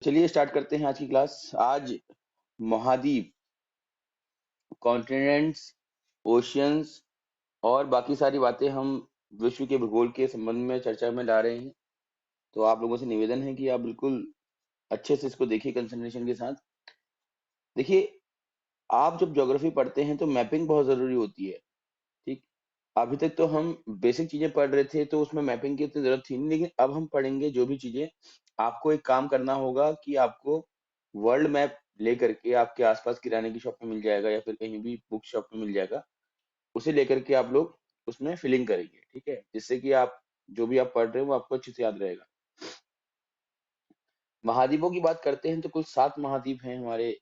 चलिए स्टार्ट करते हैं आज की क्लास। आज महाद्वीप, कॉन्टिनेंट्स, ओशियंस और बाकी सारी बातें हम विश्व के भूगोल के संबंध में चर्चा में ला रहे हैं। तो आप लोगों से निवेदन है कि आप बिल्कुल अच्छे से इसको देखिए कंसंट्रेशन के साथ। देखिए, आप जब ज्योग्राफी पढ़ते हैं तो मैपिंग बहुत जरूरी होती है। ठीक, अभी तक तो हम बेसिक चीजें पढ़ रहे थे तो उसमें मैपिंग की इतनी जरूरत थी नहीं, लेकिन अब हम पढ़ेंगे जो भी चीजें। आपको एक काम करना होगा कि आपको वर्ल्ड मैप लेकर के आपके आसपास किराने की शॉप में मिल जाएगा या फिर कहीं भी बुक शॉप में मिल जाएगा, उसे लेकर के आप लोग उसमें फिलिंग करेंगे, ठीक है, जिससे कि आप जो भी आप पढ़ रहे हो वो आपको अच्छे से याद रहेगा। महाद्वीपों की बात करते हैं तो कुल 7 महाद्वीप हैं हमारे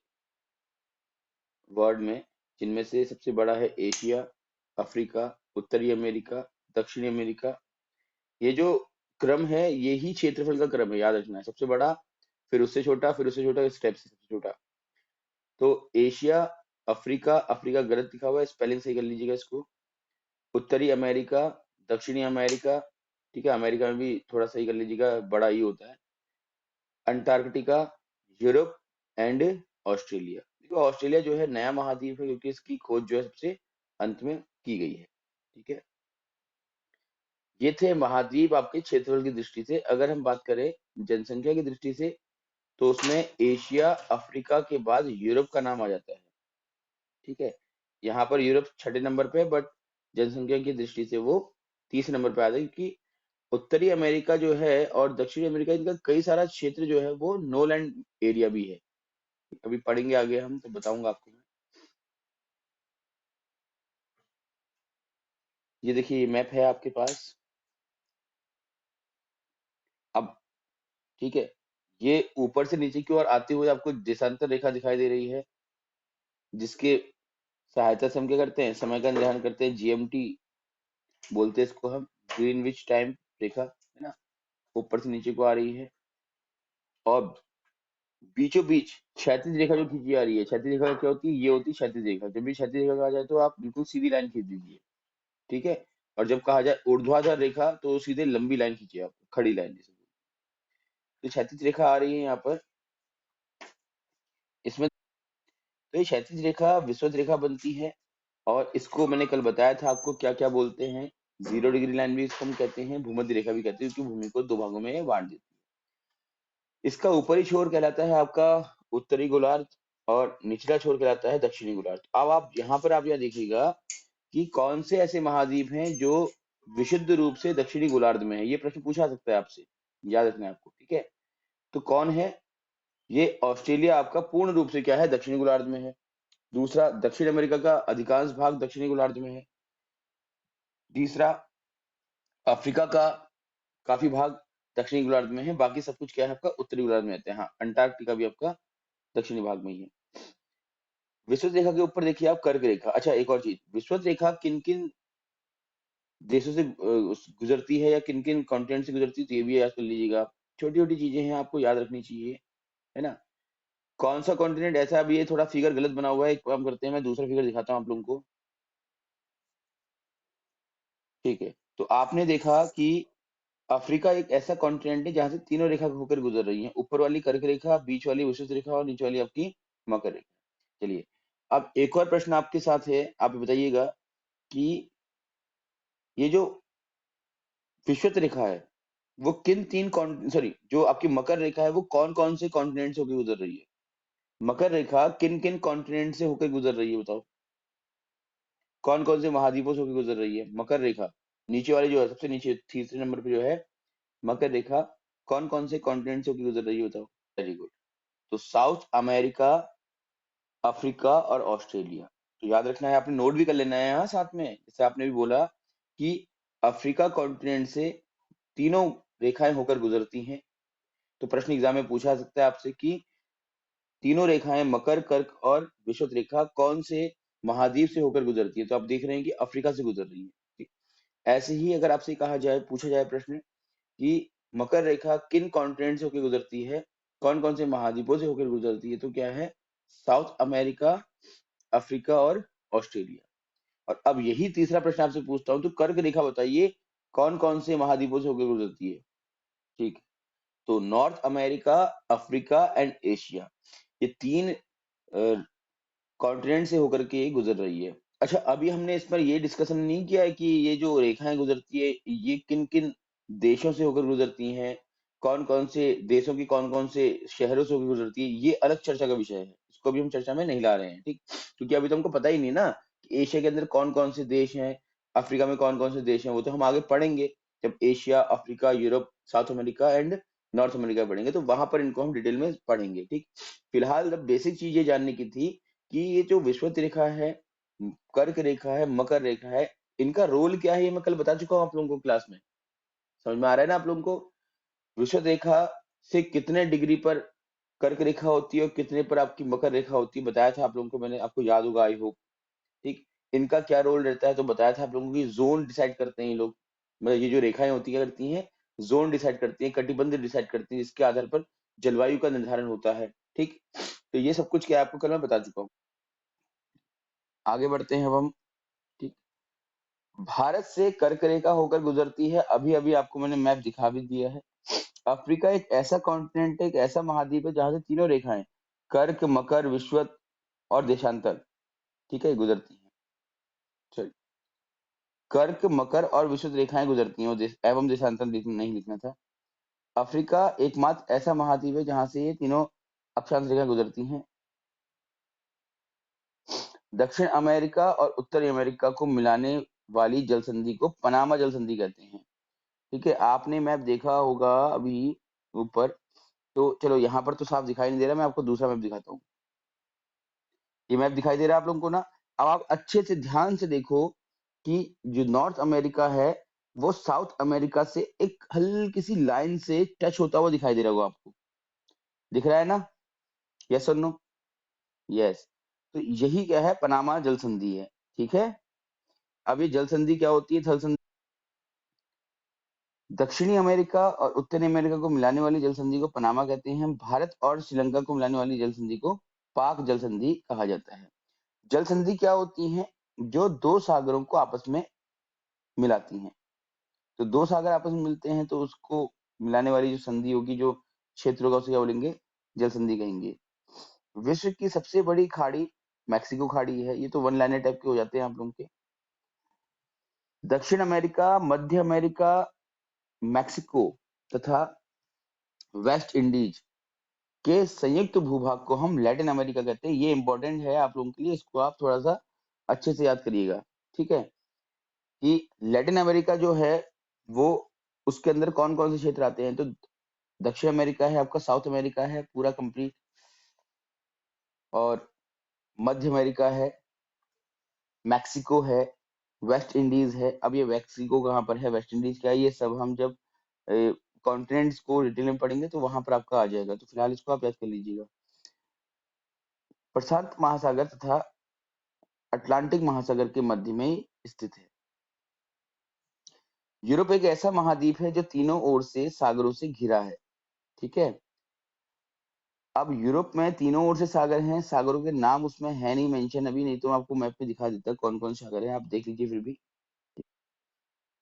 वर्ल्ड में, जिनमें से सबसे बड़ा है एशिया, अफ्रीका, उत्तरी अमेरिका, दक्षिणी अमेरिका। ये जो क्रम है ये ही क्षेत्रफल का क्रम है, याद रखना है। सबसे बड़ा, फिर उससे छोटा, फिर उससे छोटा, स्टेप से सबसे छोटा। तो एशिया, अफ्रीका, अफ्रीका गलत लिखा हुआ है, स्पेलिंग सही कर लीजिएगा इसको। उत्तरी अमेरिका, दक्षिणी अमेरिका, ठीक है, अमेरिका में भी थोड़ा सही कर लीजिएगा, बड़ा ही होता है। Antarctica, Europe and Australia. देखो ऑस्ट्रेलिया जो है नया महाद्वीप है क्योंकि इसकी खोज जो है सबसे अंत में की गई है, ठीक है। ये थे महाद्वीप आपके क्षेत्रफल की दृष्टि से। अगर हम बात करें जनसंख्या की दृष्टि से तो उसमें एशिया, अफ्रीका के बाद यूरोप का नाम आ जाता है, ठीक है। यहाँ पर यूरोप छठे नंबर पे है, बट जनसंख्या की दृष्टि से वो तीसरे नंबर पे आता है, क्योंकि उत्तरी अमेरिका जो है और दक्षिणी अमेरिका, इनका कई सारा क्षेत्र जो है वो नो लैंड एरिया भी है। अभी पढ़ेंगे आगे हम तो बताऊंगा आपको मैं। ये देखिए, ये मैप है आपके पास। अब ठीक है, ये ऊपर से नीचे की ओर आते हुए आपको देशांतर रेखा दिखाई दे रही है, जिसके सहायता से हम क्या करते हैं, समय का निर्धारण करते हैं। जीएमटी बोलते हैं इसको हम, ग्रीनविच टाइम रेखा, है ना, ऊपर से नीचे को आ रही है। और बीचों बीच क्षैतिज रेखा जो खींची जा रही है, क्षैतिज रेखा क्या होती है, ये होती है क्षैतिज रेखा। जब भी क्षैतिज रेखा कहा जाए तो आप बिल्कुल सीधी लाइन खींच दीजिए, ठीक है। और जब कहा जाए ऊर्ध्वाधर रेखा तो सीधे लंबी लाइन खींचिए, आप खड़ी लाइन जैसे। तो क्षैतिज रेखा आ रही है यहाँ पर इसमें। तो ये क्षैतिज रेखा विषुवत रेखा बनती है, और इसको मैंने कल बताया था आपको क्या क्या बोलते हैं। 0 डिग्री लाइन भी इसको हम कहते हैं, भूमध्य रेखा भी कहते हैं, क्योंकि भूमि को दो भागों में बांट देती है। इसका ऊपरी छोर कहलाता है आपका उत्तरी गोलार्ध, और निचला छोर कहलाता है दक्षिणी गोलार्ध। अब आप यहाँ पर आप यह देखिएगा कि कौन से ऐसे महाद्वीप हैं जो विशुद्ध रूप से दक्षिणी गोलार्ध में है। ये प्रश्न पूछा सकता है आपसे, याद रखना है आपको, ठीक है। तो कौन है ये? ऑस्ट्रेलिया आपका पूर्ण रूप से क्या है, दक्षिणी गोलार्ध में है। दूसरा, दक्षिण अमेरिका का अधिकांश भाग दक्षिणी गोलार्ध में है। तीसरा, अफ्रीका का काफी भाग दक्षिणी गोलार्ध में है, बाकी सब कुछ क्या है आपका उत्तरी गोलार्ध में रहते हैं। हाँ, अंटार्कटिका भी आपका दक्षिणी भाग में ही है। विषुवत रेखा के ऊपर देखिए आप कर्क रेखा। अच्छा, एक और चीज, विषुवत रेखा किन किन देशों से गुजरती है या किन किन कॉन्टिनेंट से गुजरती है, तो ये भी याद कर लीजिएगा। छोटी छोटी चीजें हैं, आपको याद रखनी चाहिए, है ना। कौन सा कॉन्टिनेंट ऐसा, अभी ये थोड़ा फिगर गलत बना हुआ है, एक काम करते हैं, मैं दूसरा फिगर दिखाता हूँ आप लोगों को, ठीक है। तो आपने देखा कि अफ्रीका एक ऐसा कॉन्टिनेंट है जहां से तीनों रेखा होकर गुजर रही है, ऊपर वाली कर्क रेखा, बीच वाली विषुवत रेखा और नीचे वाली आपकी मकर रेखा। चलिए, अब एक और प्रश्न आपके साथ है, आप बताइएगा कि ये जो विषुवत रेखा है वो किन तीन सॉरी, जो आपकी मकर रेखा है वो कौन कौन से कॉन्टिनेंट से होकर गुजर रही है? मकर रेखा किन किन कॉन्टिनेंट से होकर गुजर रही है, बताओ। कौन कौन से महाद्वीपों से होकर गुजर रही है मकर रेखा? नीचे वाली जो है, सबसे नीचे तीसरे नंबर पे जो है मकर रेखा, कौन कौन से कॉन्टिनेंट से होकर गुजर रही है, बताओ। Very good. तो साउथ अमेरिका, अफ्रीका और ऑस्ट्रेलिया। तो याद रखना है, आपने नोट भी कर लेना है यहाँ साथ में। जैसे आपने भी बोला कि अफ्रीका कॉन्टिनेंट से तीनों रेखाएं होकर गुजरती हैं, तो प्रश्न एग्जाम में पूछा जा सकता है आपसे कि तीनों रेखाएं मकर, कर्क और विषुवत रेखा कौन से महाद्वीप से होकर गुजरती है, तो आप देख रहे हैं कि अफ्रीका से गुजर रही है, ठीक। ऐसे ही अगर आपसे कहा जाए, पूछा जाए प्रश्न कि मकर रेखा किन कॉन्टिनेंट से होकर गुजरती है, कौन कौन से महाद्वीपों से होकर गुजरती है, तो क्या है, साउथ अमेरिका, अफ्रीका और ऑस्ट्रेलिया। और अब यही तीसरा प्रश्न आपसे पूछता हूं, तो कर्क रेखा बताइए कौन कौन से महाद्वीपों से होकर गुजरती है, ठीक। तो north America, Africa and Asia, ये तीन कॉन्टिनेंट से होकर के गुजर रही है। अच्छा, अभी हमने इस पर ये डिस्कशन नहीं किया है कि ये जो रेखाएं गुजरती है ये किन किन देशों से होकर गुजरती हैं, कौन कौन से देशों की कौन कौन से शहरों से होकर गुजरती है, ये अलग चर्चा का विषय है, इसको भी हम चर्चा में नहीं ला रहे हैं, ठीक। क्योंकि अभी तो हमको पता ही नहीं ना कि एशिया के अंदर कौन कौन से देश हैं, अफ्रीका में कौन कौन से देश हैं, वो तो हम आगे पढ़ेंगे जब Asia, Africa, Europe, south America and north America पढ़ेंगे, तो वहां पर इनको हम डिटेल में पढ़ेंगे, ठीक। फिलहाल अब बेसिक चीज ये जानने की थी कि ये जो विषुवत रेखा है, कर्क रेखा है, मकर रेखा है, इनका रोल क्या है, ये मैं कल बता चुका हूँ आप लोगों को क्लास में। समझ में आ रहा है ना आप लोगों को? विषुवत रेखा से कितने डिग्री पर कर्क रेखा होती है और कितने पर आपकी मकर रेखा होती है, बताया था आप लोगों को मैंने, आपको याद होगा आई होप, ठीक। इनका क्या रोल रहता है, तो बताया था आप लोगों की जोन डिसाइड करते हैं ये लोग, मतलब ये जो रेखाएं होती है करती हैं, जोन डिसाइड करती हैं, कटिबंध डिसाइड करती हैं, जिसके आधार पर जलवायु का निर्धारण होता है, ठीक। तो ये सब कुछ क्या आपको कल मैं बता चुका हूँ। आगे बढ़ते हैं अब हम, ठीक। भारत से कर्क रेखा होकर गुजरती है, अभी अभी आपको मैंने मैप दिखा भी दिया है। अफ्रीका एक ऐसा कॉन्टिनेंट है, एक ऐसा महाद्वीप है जहां से तीनों रेखाएं, कर्क, मकर, विषुवत और देशांतर, ठीक है, गुजरती हैं। चलिए, कर्क, मकर और विषुवत रेखाएं गुजरती हैं, और एवं देशांतर नहीं लिखना था। अफ्रीका एकमात्र ऐसा महाद्वीप है जहां से ये तीनों अक्षांश रेखा गुजरती हैं। दक्षिण अमेरिका और उत्तरी अमेरिका को मिलाने वाली जल संधि को पनामा जल संधि कहते हैं, ठीक है। आपने मैप देखा होगा अभी ऊपर, तो चलो यहाँ पर तो साफ दिखाई नहीं दे रहा, मैं आपको दूसरा मैप दिखाता हूँ। ये मैप दिखाई दे रहा है आप लोगों को ना? अब आप अच्छे से ध्यान से देखो कि जो नॉर्थ अमेरिका है वो साउथ अमेरिका से एक हल्की सी लाइन से टच होता हुआ दिखाई दे रहा होगा आपको, दिख रहा है ना? यस और नो? यस। तो यही क्या है, पनामा जल संधि है, ठीक है। अब ये जल संधि क्या होती है? थल संधि, दक्षिणी अमेरिका और उत्तरी अमेरिका को मिलाने वाली जल संधि को पनामा कहते हैं। भारत और श्रीलंका को मिलाने वाली जल संधि को पाक जल संधि कहा जाता है। जल संधि क्या होती है? जो दो सागरों को आपस में मिलाती हैं। तो दो सागर आपस में मिलते हैं तो उसको मिलाने वाली जो संधि होगी, जो क्षेत्र होगा, उसे क्या बोलेंगे? जल संधि कहेंगे। विश्व की सबसे बड़ी खाड़ी मैक्सिको खाड़ी है। ये तो वन लाइनर टाइप के हो जाते हैं आप लोगों के। दक्षिण अमेरिका, मध्य अमेरिका, मैक्सिको तथा वेस्ट इंडीज के संयुक्त भूभाग को हम लैटिन अमेरिका कहते हैं। ये इंपॉर्टेंट है आप लोगों के लिए, इसको आप थोड़ा सा अच्छे से याद करिएगा, ठीक है। कि लैटिन अमेरिका जो है वो, उसके अंदर कौन कौन से क्षेत्र आते हैं? तो दक्षिण अमेरिका है आपका, साउथ अमेरिका है पूरा कंप्लीट, और मध्य अमेरिका है, मैक्सिको है, वेस्ट इंडीज है। अब ये मैक्सिको कहाँ पर है, वेस्ट इंडीज क्या है, ये सब हम जब कॉन्टिनेंट्स को डिटेल में पढ़ेंगे तो वहां पर आपका आ जाएगा। तो फिलहाल इसको आप याद कर लीजिएगा। प्रशांत महासागर तथा अटलांटिक महासागर के मध्य में स्थित है। यूरोप एक ऐसा महाद्वीप है जो तीनों ओर से सागरों से घिरा है, ठीक है। अब यूरोप में तीनों ओर से सागर हैं, सागरों के नाम उसमें है नहीं मेंशन अभी, नहीं तो मैं आपको मैप में दिखा देता कौन कौन से सागर है, आप देख लीजिए फिर भी।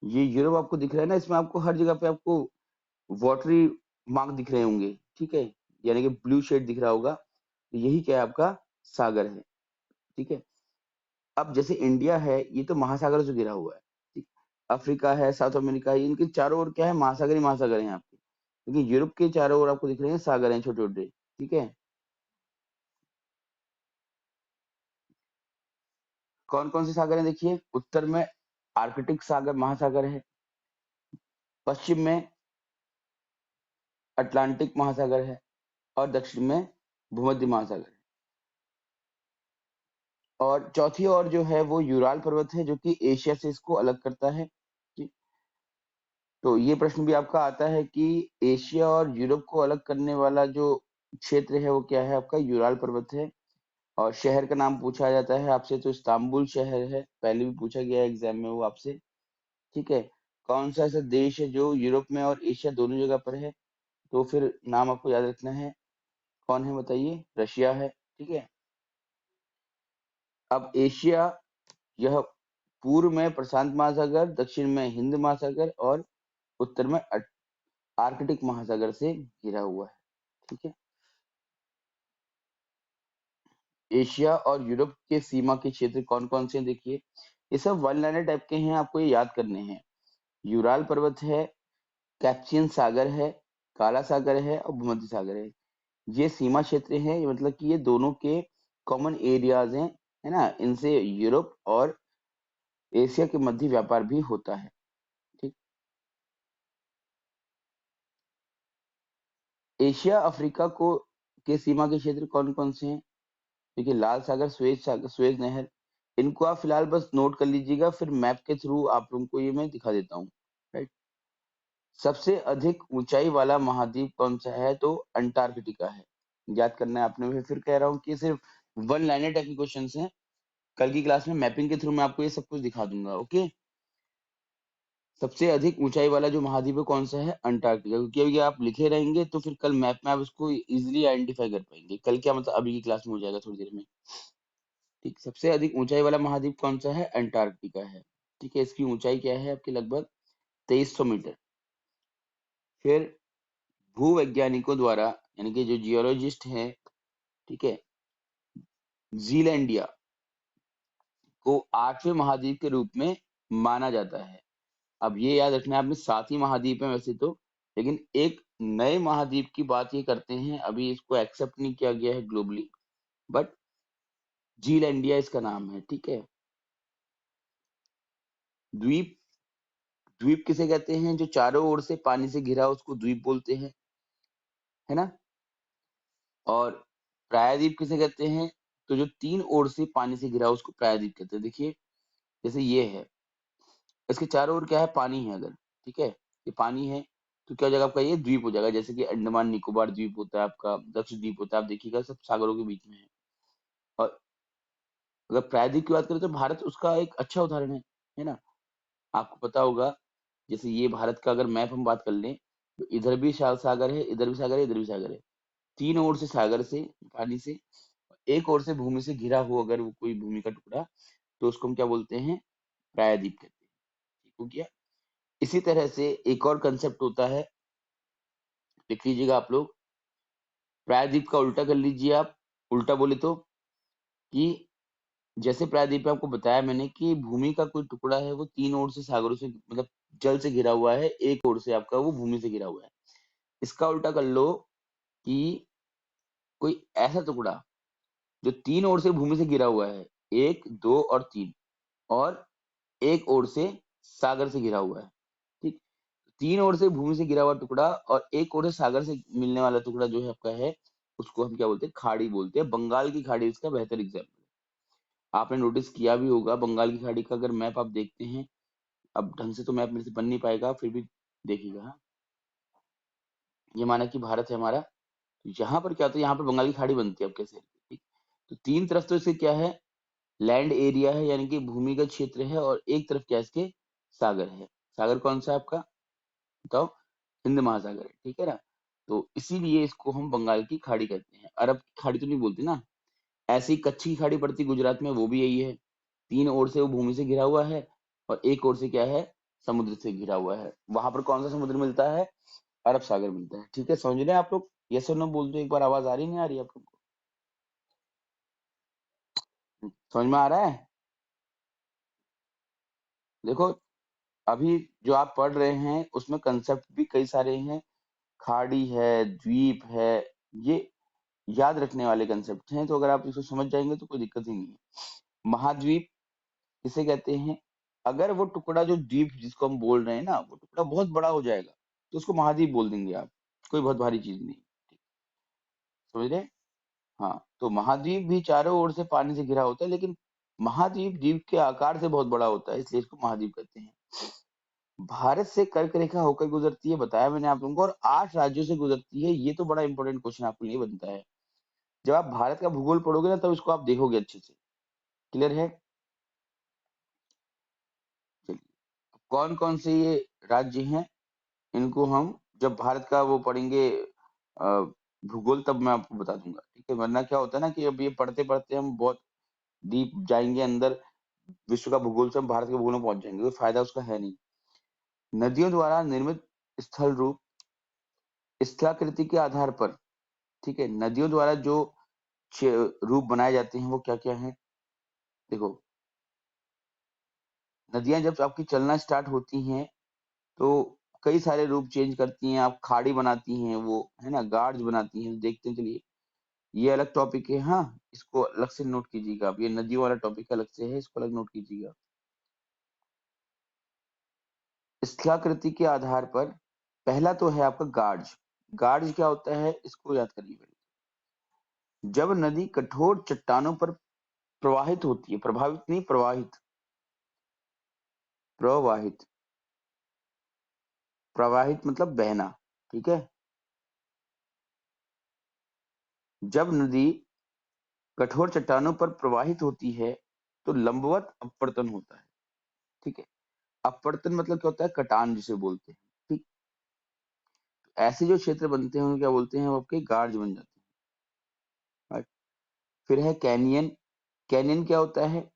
ये यूरोप आपको दिख रहा है ना, इसमें आपको हर जगह पे आपको वाटरी मार्क दिख रहे होंगे, ठीक है, यानी कि ब्लू शेड दिख रहा होगा, तो यही क्या है, आपका सागर है, ठीक है। अब जैसे इंडिया है, ये तो महासागरों से घिरा हुआ है, ठीक। अफ्रीका है, साउथ अमेरिका है, इनके चारों ओर क्या है, महासागर ही महासागर है आपके, क्योंकि यूरोप के चारों ओर आपको दिख रहे हैं सागर हैं छोटे छोटे, ठीक है। कौन कौन से सागर हैं देखिए, उत्तर में आर्कटिक सागर महासागर है, पश्चिम में अटलांटिक महासागर है, और दक्षिण में भूमध्य महासागर है। और चौथी ओर जो है वो यूराल पर्वत है, जो कि एशिया से इसको अलग करता है, ठीक। तो ये प्रश्न भी आपका आता है कि एशिया और यूरोप को अलग करने वाला जो क्षेत्र है वो क्या है, आपका यूराल पर्वत है। और शहर का नाम पूछा जाता है आपसे तो इस्तांबुल शहर है, पहले भी पूछा गया है एग्जाम में वो आपसे, ठीक है। कौन सा ऐसा देश है जो यूरोप में और एशिया दोनों जगह पर है? तो फिर नाम आपको याद रखना है, कौन है बताइए? रशिया है, ठीक है। अब एशिया, यह पूर्व में प्रशांत महासागर, दक्षिण में हिंद महासागर और उत्तर में आर्कटिक महासागर से घिरा हुआ है। ठीक है। एशिया और यूरोप के सीमा के क्षेत्र कौन कौन से हैं देखिए, ये सब वन लाइनर टाइप के हैं, आपको ये याद करने हैं। यूराल पर्वत है, कैस्पियन सागर है, काला सागर है और भूमध्य सागर है। ये सीमा क्षेत्र है, ये मतलब कि ये दोनों के कॉमन एरियाज हैं, है ना। इनसे यूरोप और एशिया के मध्य व्यापार भी होता है। ठीक। एशिया अफ्रीका को के सीमा के क्षेत्र कौन कौन से हैं? देखिए, लाल सागर, सुएज नहर, इनको आप फिलहाल बस नोट कर लीजिएगा, फिर मैप के थ्रू आप लोगों को ये मैं दिखा देता हूँ। राइट। सबसे अधिक ऊंचाई वाला महाद्वीप कौन सा है? तो अंटार्कटिका है। याद करना है आपने। मैं फिर कह रहा हूँ कि सिर्फ वन लाइनर टाइप के क्वेश्चन हैं। कल की क्लास में मैपिंग के थ्रू मैं आपको ये सब कुछ दिखा दूंगा। ओके। सबसे अधिक ऊंचाई वाला जो महाद्वीप है कौन सा है? अंटार्कटिका। क्योंकि अभी आप लिखे रहेंगे तो फिर कल मैप में आप उसको इजिली आइडेंटिफाई कर पाएंगे। कल क्या मतलब अभी की क्लास में हो जाएगा थोड़ी देर में। ठीक। सबसे अधिक ऊंचाई वाला महाद्वीप कौन सा है? अंटार्कटिका है। ठीक है। इसकी ऊंचाई क्या है आपकी? लगभग 2300 मीटर। फिर भूवैज्ञानिकों द्वारा, यानी कि जो जियोलॉजिस्ट हैं, ठीक है, जीलैंडिया को 8वें महाद्वीप के रूप में माना जाता है। अब ये याद रखना है आपने, 7 ही महाद्वीप है वैसे तो, लेकिन एक नए महाद्वीप की बात ये करते हैं, अभी इसको एक्सेप्ट नहीं किया गया है ग्लोबली, बट जीलैंडिया इसका नाम है। ठीक है। द्वीप, द्वीप किसे कहते हैं? जो चारों ओर से पानी से घिरा हो उसको द्वीप बोलते हैं, है ना। और प्रायद्वीप किसे कहते हैं? तो जो 3 ओर से पानी से घिरा हो उसको प्रायद्वीप कहते हैं। देखिए, जैसे ये है, इसके चारों ओर क्या है? पानी है अगर, ठीक है, ये पानी है, तो क्या हो जाएगा आपका? ये द्वीप हो जाएगा। जैसे कि अंडमान निकोबार द्वीप होता है आपका, लक्षद्वीप होता है, आप देखिएगा सब सागरों के बीच में है। और अगर प्रायद्वीप की बात करें तो भारत उसका एक अच्छा उदाहरण है ना। आपको पता होगा, जैसे ये भारत का अगर मैप हम बात कर लें, तो इधर भी सागर है, इधर भी सागर है, इधर भी सागर है। 3 ओर से सागर से, पानी से, एक ओर से भूमि से घिरा हो अगर वो कोई भूमि का टुकड़ा, तो उसको हम क्या बोलते हैं? प्रायद्वीप कहते हैं। ठीक हो गया। इसी तरह से एक और कंसेप्ट होता है, लिख लीजिएगा आप लोग। प्रायद्वीप का उल्टा कर लीजिए आप। उल्टा बोले तो, कि जैसे प्रायद्वीप में आपको बताया मैंने कि भूमि का कोई टुकड़ा है, वो 3 ओर से सागरों से, मतलब जल से घिरा हुआ है, एक ओर से आपका वो भूमि से घिरा हुआ है। इसका उल्टा कर लो कि कोई ऐसा टुकड़ा जो 3 ओर से भूमि से घिरा हुआ है, 1, 2 और 3, और एक ओर से सागर से घिरा हुआ है। ठीक। 3 ओर से भूमि से घिरा हुआ टुकड़ा और एक ओर से सागर से मिलने वाला टुकड़ा जो है आपका है, उसको हम क्या बोलते हैं? खाड़ी बोलते हैं। बंगाल की खाड़ी इसका बेहतर एग्जाम्पल है। आपने नोटिस किया भी होगा, बंगाल की खाड़ी का अगर मैप आप देखते हैं, अब ढंग से तो मैप मेरे से बन नहीं पाएगा, फिर भी देखिएगा। हाँ? ये माना कि भारत है हमारा, तो यहाँ पर क्या होता है? यहाँ पर बंगाल की खाड़ी बनती है आपके शहर की। ठीक। तो 3 तरफ तो इसके क्या है? लैंड एरिया है, यानी कि भूमिगत क्षेत्र है, और एक तरफ क्या है इसके? सागर है। सागर कौन सा है आपका? बताओ। हिंद महासागर है। ठीक है ना। तो इसीलिए इसको हम बंगाल की खाड़ी कहते हैं। अरब की खाड़ी तो नहीं बोलते ना। ऐसी कच्ची की खाड़ी पड़ती गुजरात में, वो भी यही है। 3 ओर से वो भूमि से घिरा हुआ है, और एक ओर से क्या है? समुद्र से घिरा हुआ है। वहां पर कौन सा समुद्र मिलता है? अरब सागर मिलता है। ठीक है, समझ रहे हैं आप लोग? यस और नो बोल दो एक बार, आवाज आ रही नहीं आ रही आप लोग को? समझ में आ रहा है? देखो, अभी जो आप पढ़ रहे हैं उसमें कंसेप्ट भी कई सारे हैं। खाड़ी है, द्वीप है, ये याद रखने वाले कंसेप्ट हैं। तो अगर आप इसको समझ जाएंगे तो कोई दिक्कत ही नहीं है। महाद्वीप किसे कहते हैं? अगर वो टुकड़ा, जो द्वीप जिसको हम बोल रहे हैं ना, वो टुकड़ा बहुत बड़ा हो जाएगा तो उसको महाद्वीप बोल देंगे आप। कोई बहुत भारी चीज नहीं। समझ रहे हैं? हाँ, तो महाद्वीप भी चारों ओर से पानी से घिरा होता है, लेकिन महाद्वीप द्वीप के आकार से बहुत बड़ा होता है, इसलिए इसको महाद्वीप कहते हैं। भारत से कर्क रेखा होकर गुजरती है, बताया मैंने आप लोगों को, और 8 राज्यों से गुजरती है। ये तो बड़ा इंपॉर्टेंट क्वेश्चन आपके लिए बनता है। जब आप भारत का भूगोल पढ़ोगे ना, तब इसको आप देखोगे अच्छे से। क्लियर है? चलिए, कौन कौन से ये राज्य हैं, इनको हम जब भारत का वो पढ़ेंगे अ, भूगोल, तब मैं आपको बता दूंगा। ठीक है, वरना क्या होता है ना कि अब ये पढ़ते पढ़ते हम बहुत डीप जाएंगे अंदर, विश्व का भूगोल से हम भारत के भूगोल में पहुंच जाएंगे, कोई फायदा उसका है नहीं। नदियों द्वारा निर्मित स्थल रूप, स्थलाकृति के आधार पर, ठीक है, नदियों द्वारा जो रूप बनाए जाते हैं वो क्या क्या है। देखो, नदियां जब आपकी चलना स्टार्ट होती हैं तो कई सारे रूप चेंज करती हैं। आप खाड़ी बनाती हैं, वो है ना, गार्ड्स बनाती हैं, देखते हैं। चलिए, ये अलग टॉपिक है, हाँ, इसको अलग से नोट कीजिएगा आप। ये नदियों वाला टॉपिक अलग से है, इसको अलग नोट कीजिएगा। स्थलाकृति के आधार पर पहला तो है आपका गार्ज। गार्ज क्या होता है, इसको याद करिए पहले। जब नदी कठोर चट्टानों पर प्रवाहित होती है, प्रभावित नहीं, प्रवाहित, प्रवाहित, प्रवाहित मतलब बहना, ठीक है। जब नदी कठोर चट्टानों पर प्रवाहित होती है तो लंबवत अपवर्तन होता है, ठीक है। अपवर्तन मतलब क्या होता है, कटान जिसे बोलते हैं, ठीक। ऐसे जो क्षेत्र बनते हैं उन्हें क्या बोलते हैं, वो आपके गार्ज बन जाते हैं, right? फिर है कैनियन। कैनियन क्या होता है,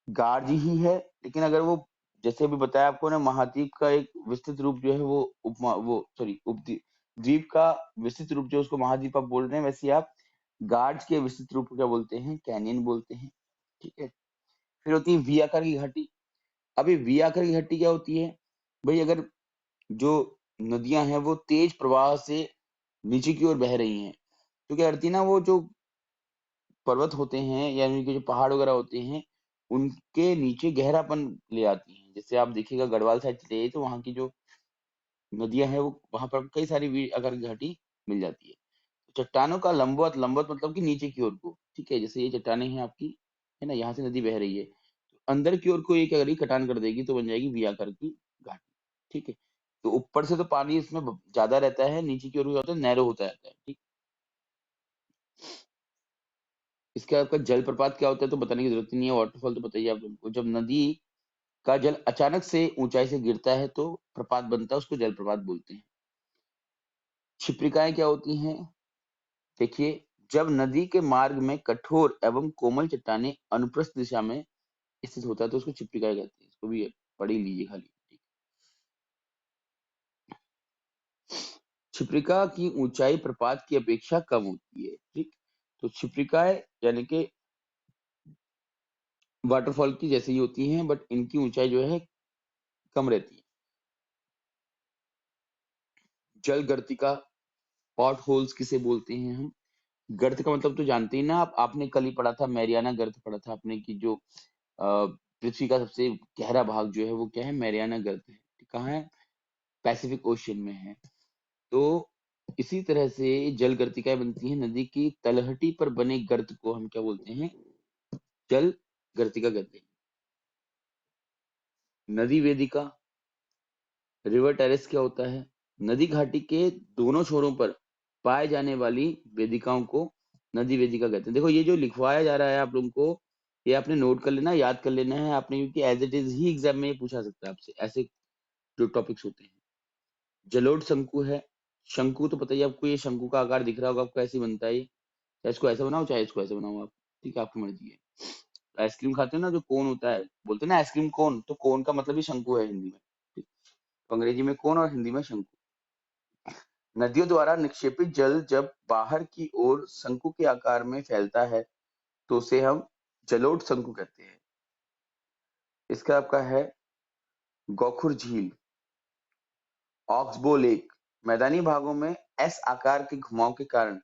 गार्ज ही है, लेकिन अगर वो, जैसे अभी बताया आपको ना, महाद्वीप का एक विस्तृत रूप जो है वो उपमा, वो सॉरी, उपद्वीप, द्वीप का विस्तृत रूप जो उसको महाद्वीप आप बोल रहे हैं, वैसे आप गार्ज के विस्तृत रूप को क्या बोलते हैं, कैनियन बोलते हैं, ठीक है। फिर होती है वी आकार की घाटी। अभी वी आकार की घाटी क्या होती है भाई, अगर जो नदियां हैं वो तेज प्रवाह से नीचे की ओर बह रही हैं, तो क्या करती है ना, वो जो पर्वत होते हैं या उनके जो पहाड़ वगैरह होते हैं, उनके नीचे गहरापन ले आती हैं। जैसे आप देखिएगा गढ़वाल साइड चले जाइए तो वहां की जो नदियां हैं वो, वहां पर कई सारी वी आकार की घाटी मिल जाती है। तो चट्टानों का लंबवत, लंबवत मतलब कि नीचे की ओर को, ठीक है। जैसे ये चट्टानें हैं आपकी, है ना, यहाँ से नदी बह रही है, तो अंदर की ओर को एक अगर ये कटान कर देगी तो बन जाएगी वी आकार की घाटी, ठीक है। तो ऊपर से तो पानी इसमें ज्यादा रहता है, नीचे की ओर क्या होता है, नैरो होता रहता है, ठीक। इसके आपका जलप्रपात क्या होता है तो बताने की जरूरत ही नहीं है, वाटरफॉल तो बताइए आप लोगों को। जब नदी का जल अचानक से ऊंचाई से गिरता है तो प्रपात बनता है, उसको जलप्रपात बोलते हैं। क्षिप्रिकाएं क्या होती हैं, देखिए, जब नदी के मार्ग में कठोर एवं कोमल चट्टानें अनुप्रस्थ दिशा में स्थित होता है तो उसको क्षिप्रिकाएं कहते हैं। इसको भी पढ़ ही लीजिए खाली, ठीक। क्षिप्रिका की ऊंचाई प्रपात की अपेक्षा कम होती है, ठीक। तो क्षिप्रिकाएं यानी कि वाटरफॉल की जैसे ही होती हैं, बट इनकी ऊंचाई जो है कम रहती है। जल गर्तिका, पॉट होल्स किसे बोलते हैं हम। गर्त का मतलब तो जानते ही ना आप, आपने कल ही पढ़ा था, मैरियाना गर्त पढ़ा था आपने, कि जो पृथ्वी का सबसे गहरा भाग जो है वो क्या है, मैरियाना गर्त है। कहाँ है, पैसिफिक ओशियन में है। तो इसी तरह से जल गर्तिकाएं बनती हैं, नदी की तलहटी पर बने गर्त को हम क्या बोलते हैं, जल गर्तिका कहते हैं। नदी वेदिका, रिवर टेरेस क्या होता है, नदी घाटी के दोनों छोरों पर पाए जाने वाली वेदिकाओं को नदी वेदिका कहते हैं। देखो, ये जो लिखवाया जा रहा है आप लोगों को, ये आपने नोट कर लेना, याद कर लेना है आपने, क्योंकि एज इट इज ही एग्जाम में ये पूछा सकता है आपसे, ऐसे जो टॉपिक्स होते हैं। जलोढ़ शंकु है। शंकु तो पता ही है आपको, ये शंकु का आकार दिख रहा होगा आपको, ऐसे ही बनता है ये। चाहे इसको ऐसे बनाओ चाहे इसको ऐसे बनाओ आप, ठीक है, आपकी मर्जी है। आइसक्रीम खाते हो ना, जो कोन होता है, बोलते हैं ना आइसक्रीम कोन, तो कोन का मतलब ही शंकु है हिंदी में, ठीक। तो अंग्रेजी में कोन और हिंदी में शंकु। नदियों द्वारा निक्षेपित जल जब बाहर की ओर शंकु के आकार में फैलता है तो उसे हम जलोढ़ शंकु कहते हैं। इसका आपका है गोखुर झील, ऑक्सबो लेक। मैदानी भागों में एस आकार के घुमाव के कारण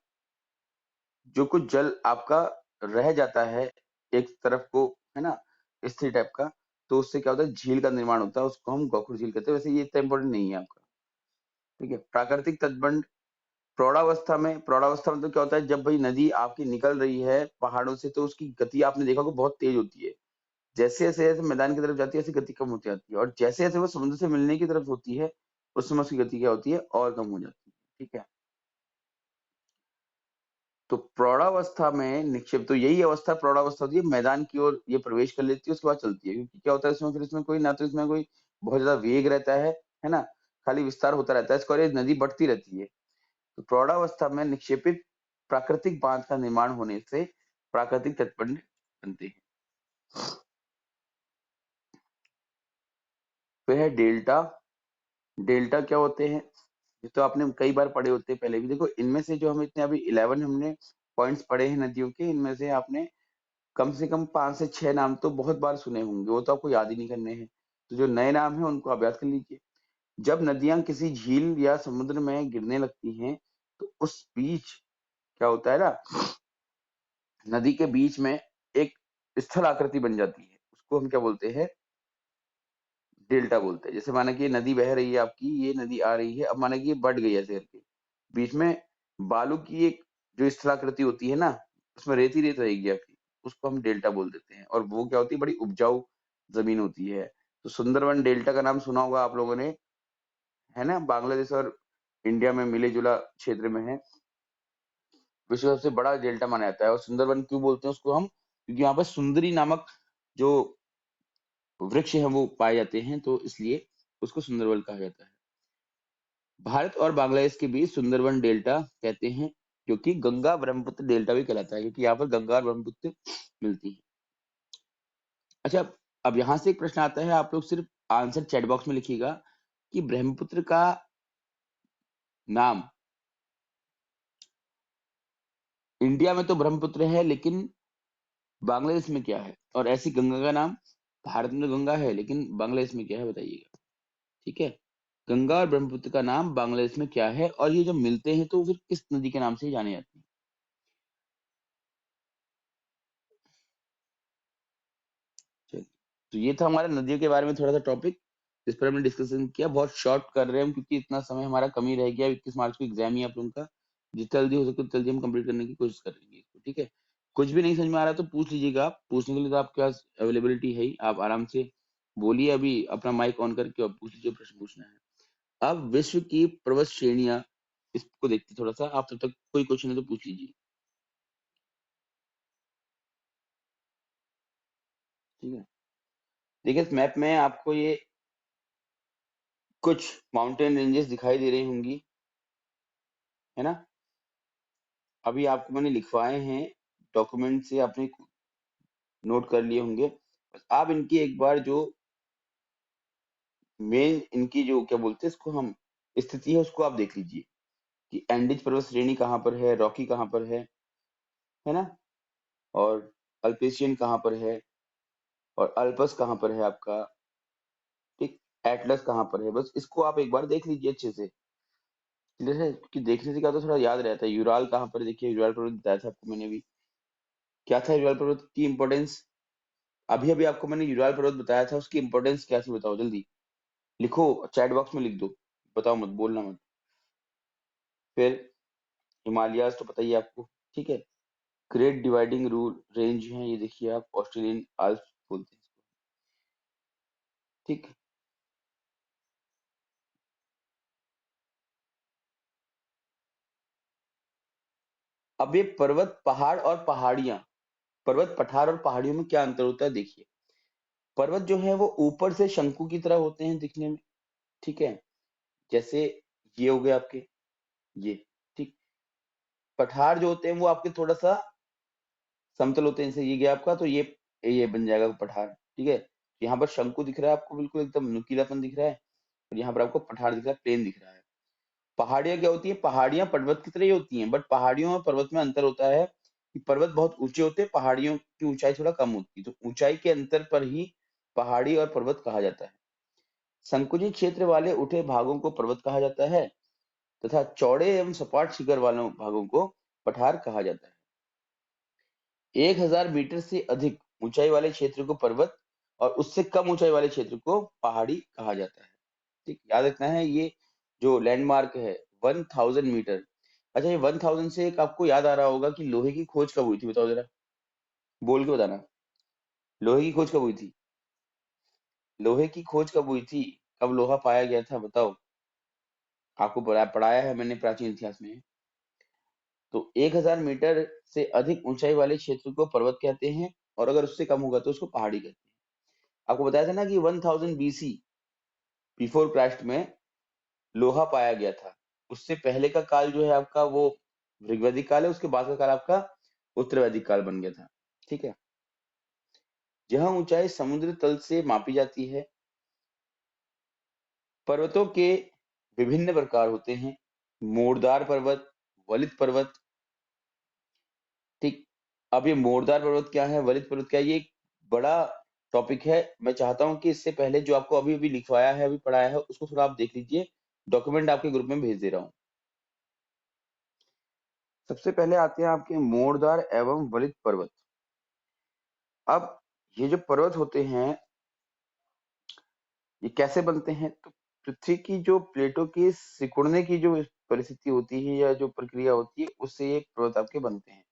जो कुछ जल आपका रह जाता है एक तरफ को, है ना, स्थिर टाइप का, तो उससे क्या होता है, झील का निर्माण होता है, उसको हम गोखुर झील कहते हैं। वैसे ये इतना इंपॉर्टेंट नहीं है आपका, ठीक है। प्राकृतिक तटबंध, प्रौढ़ावस्था में, प्रौढ़ावस्था मतलब क्या होता है, जब भाई नदी आपकी निकल रही है पहाड़ों से तो उसकी गति आपने देखा होगा बहुत तेज होती है। जैसे जैसे जैसे मैदान की तरफ जाती है ऐसी गति कम होती जाती है, और जैसे जैसे वो समुद्र से मिलने की तरफ होती है उस समय उसकी गति क्या होती है, और कम हो जाती है, ठीक है। तो प्रौढ़ावस्था में निक्षेप, तो यही अवस्था प्रौढ़ावस्था होती है, मैदान की ओर ये प्रवेश कर लेती है, उसके बाद चलती है। क्योंकि क्या होता है इसमें, फिर इसमें कोई ना, तो इसमें कोई बहुत ज्यादा वेग रहता है ना, खाली विस्तार होता रहता है इसका, और ये नदी बढ़ती रहती है। तो प्रौढ़ावस्था में निक्षेपित प्राकृतिक बांध का निर्माण होने से प्राकृतिक तटबंध बनते हैं। फिर है डेल्टा। डेल्टा क्या होते हैं, ये तो आपने कई बार पढ़े होते हैं पहले भी। देखो इनमें से जो हम इतने अभी 11 हमने पॉइंट्स पढ़े हैं नदियों के, इनमें से आपने कम से कम 5 से 6 नाम तो बहुत बार सुने होंगे, वो तो आपको याद ही नहीं करने हैं। तो जो नए नाम है उनको आप याद कर लीजिए। जब नदियां किसी झील या समुद्र में गिरने लगती हैं तो उस बीच क्या होता है ना, नदी के बीच में एक स्थल आकृति बन जाती है, उसको हम क्या बोलते हैं, डेल्टा बोलते हैं। जैसे माना कि ये नदी बह रही है आपकी, ये नदी आ रही है, अब माना कि ये बढ़ गई ऐसे करके, बीच में बालू की एक जो स्थलाकृति होती है ना, उसमें रेत ही रेत रहेगी आपकी, उसको हम डेल्टा बोल देते हैं। और वो क्या होती है, बड़ी उपजाऊ जमीन होती है। तो सुंदरवन डेल्टा का नाम सुना होगा आप लोगों ने, है ना, बांग्लादेश और इंडिया में मिले जुला क्षेत्र में है, विश्व का सबसे बड़ा डेल्टा माना जाता है। और सुंदरवन क्यों बोलते हैं उसको हम, क्योंकि यहाँ पर सुंदरी नामक जो वृक्ष है वो पाए जाते हैं, तो इसलिए उसको सुंदरवन कहा जाता है। भारत और बांग्लादेश के बीच सुंदरवन डेल्टा कहते हैं, जो कि गंगा ब्रह्मपुत्र डेल्टा भी कहलाता है, क्योंकि यहाँ पर गंगा और ब्रह्मपुत्र मिलती है। अच्छा, अब यहाँ से एक प्रश्न आता है, आप लोग सिर्फ आंसर चैट बॉक्स में लिखिएगा कि ब्रह्मपुत्र का नाम, इंडिया में तो ब्रह्मपुत्र है लेकिन बांग्लादेश में क्या है, और ऐसी गंगा का नाम, भारत में तो गंगा है लेकिन बांग्लादेश में क्या है, बताइएगा। ठीक है, गंगा और ब्रह्मपुत्र का नाम बांग्लादेश में क्या है, और ये जब मिलते हैं तो फिर किस नदी के नाम से जाने जाते हैं। चलिए, तो ये था हमारा नदियों के बारे में थोड़ा सा टॉपिक, जिस पर हमने डिस्कशन किया। बहुत शॉर्ट कर रहे हैं हम, क्योंकि इतना समय हमारा कम ही रह गया, 21 मार्च को एग्जाम ही है आप लोगों का। जितना जल्दी हो सके उतना जल्दी हम कंप्लीट करने की कोशिश करेंगे इसको, ठीक है। कुछ भी नहीं समझ में आ रहा तो पूछ लीजिएगा, आप पूछने के लिए तो आपके पास अवेलेबिलिटी है ही, आप आराम से बोलिए, अभी अपना माइक ऑन करके और पूछ लीजिए, प्रश्न पूछना है। अब विश्व की पर्वत श्रेणियां, इसको देखते थोड़ा सा, आप तब तक कोई क्वेश्चन है तो पूछ लीजिए, ठीक है। देखिए इस मैप में आपको ये कुछ माउंटेन रेंजेस दिखाई दे रही होंगी, है ना। अभी आपको मैंने लिखवाए हैं, डॉक्यूमेंट से आपने नोट कर लिए होंगे। बस आप इनकी एक बार जो मेन इनकी जो क्या बोलते हैं इसको हम, स्थिति है उसको आप देख लीजिए, कि एंडीज पर्वत श्रेणी कहाँ पर है, रॉकी कहाँ पर है ना, और अल्पेशियन कहाँ पर है, और अल्पस कहाँ पर है आपका, ठीक, एटलस कहाँ पर है। बस इसको आप एक बार देख लीजिए अच्छे से, क्लियर है, कि देखने से क्या तो थोड़ा याद रहता है। यूराल कहाँ पर है, देखिए यूराल पर्वत बताया था आपको मैंने भी, क्या था यूराल पर्वत की इंपॉर्टेंस, अभी अभी आपको मैंने यूराल पर्वत बताया था, उसकी इंपॉर्टेंस क्या थी बताओ जल्दी, लिखो, चैट बॉक्स में लिख दो, बताओ मत, बोलना मत। फिर हिमालयाज तो पता ही है आपको, ठीक है। ग्रेट डिवाइडिंग रूल रेंज है, ये देखिए आप, ऑस्ट्रेलियन आल्प्स बोलते हैं इसको, ठीक। अब ये पर्वत पहाड़ और पहाड़ियां, पर्वत पठार और पहाड़ियों में क्या अंतर होता है देखिए। पर्वत जो है वो ऊपर से शंकु की तरह होते हैं दिखने में, ठीक है, जैसे ये हो गए आपके, ये, ठीक। पठार जो होते हैं वो आपके थोड़ा सा समतल होते हैं, जैसे ये गया आपका, तो ये बन जाएगा पठार, ठीक है। यहाँ पर शंकु दिख रहा है आपको, बिल्कुल एकदम नुकीलापन दिख रहा है, और यहाँ पर आपको पठार दिख रहा है, प्लेन दिख रहा है। पहाड़ियां क्या होती है, पहाड़ियां पर्वत की तरह ही होती हैं, बट पहाड़ियों और पर्वत में अंतर होता है कि पर्वत बहुत ऊंचे होते हैं, पहाड़ियों की ऊंचाई थोड़ा कम होती है, तो ऊंचाई के अंतर पर ही पहाड़ी और पर्वत कहा जाता है। संकुचित क्षेत्र वाले उठे भागों को पर्वत कहा जाता है, तथा चौड़े एवं सपाट शिखर वालों भागों को पठार कहा जाता है। 1000 मीटर से अधिक ऊंचाई वाले क्षेत्र को पर्वत, और उससे कम ऊंचाई वाले क्षेत्र को पहाड़ी कहा जाता है, ठीक, याद रखना है ये जो लैंडमार्क है, 1000 मीटर। अच्छा, ये 1000 से एक आपको याद आ रहा होगा कि लोहे की खोज कब हुई थी, बताओ जरा, बोल के बताना, लोहे की खोज कब हुई थी, लोहे की खोज कब हुई थी, कब लोहा पाया गया था, बताओ। आपको पढ़ाया है मैंने प्राचीन इतिहास में। तो 1000 मीटर से अधिक ऊंचाई वाले क्षेत्र को पर्वत कहते हैं, और अगर उससे कम होगा तो उसको पहाड़ी कहते हैं। आपको बताया था ना कि 1000 बीसी, बिफोर क्राइस्ट में लोहा पाया गया था। उससे पहले का काल जो है आपका वो ऋग्वैदिक काल है, उसके बाद का काल आपका उत्तरवैदिक काल बन गया था, ठीक है। जहां ऊंचाई समुद्र तल से मापी जाती है, पर्वतों के विभिन्न प्रकार होते हैं, मोरदार पर्वत, वलित पर्वत, ठीक। अब ये मोरदार पर्वत क्या है, वलित पर्वत क्या है, ये एक बड़ा टॉपिक है। मैं चाहता हूँ कि इससे पहले जो आपको अभी-अभी लिखवाया है, अभी पढ़ाया है, उसको थोड़ा आप देख लीजिए। डॉक्यूमेंट आपके ग्रुप में भेज दे रहा हूँ। सबसे पहले आते हैं आपके मोरदार एवं वलित पर्वत। अब ये जो पर्वत होते हैं, ये कैसे बनते हैं? तो पृथ्वी की जो प्लेटों की सिकुड़ने की जो परिस्थिति होती है या जो प्रक्रिया होती है, उससे ये पर्वत आपके बनते हैं।